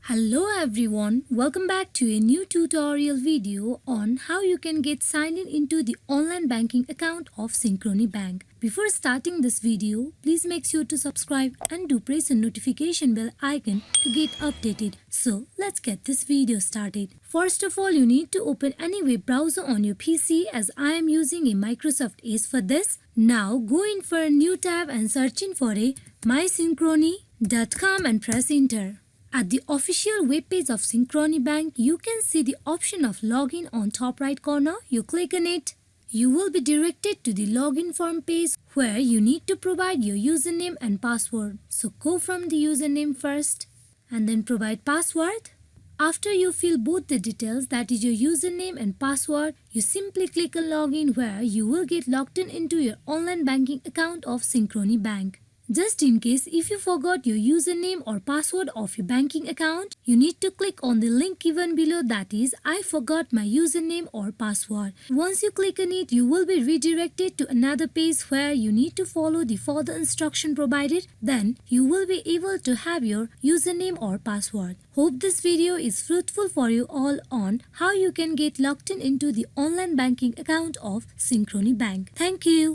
Hello everyone, welcome back to a new tutorial video on how you can get signed in into the online banking account of Synchrony Bank. Before starting this video, please make sure to subscribe and do press the notification bell icon to get updated. So let's get this video started. First of all, you need to open any web browser on your PC as I am using a Microsoft Edge for this. Now go in for a new tab and search in for a mysynchrony.com and press enter. At the official webpage of Synchrony Bank, you can see the option of login on top right corner. You click on it. You will be directed to the login form page where you need to provide your username and password. So go from the username first and then provide password. After you fill both the details, that is your username and password, you simply click on login where you will get logged in into your online banking account of Synchrony Bank. Just in case if you forgot your username or password of your banking account, you need to click on the link given below, that is I forgot my username or password. Once you click on it, you will be redirected to another page where you need to follow the further instruction provided. Then you will be able to have your username or password. Hope this video is fruitful for you all on how you can get logged in into the online banking account of Synchrony Bank. Thank you.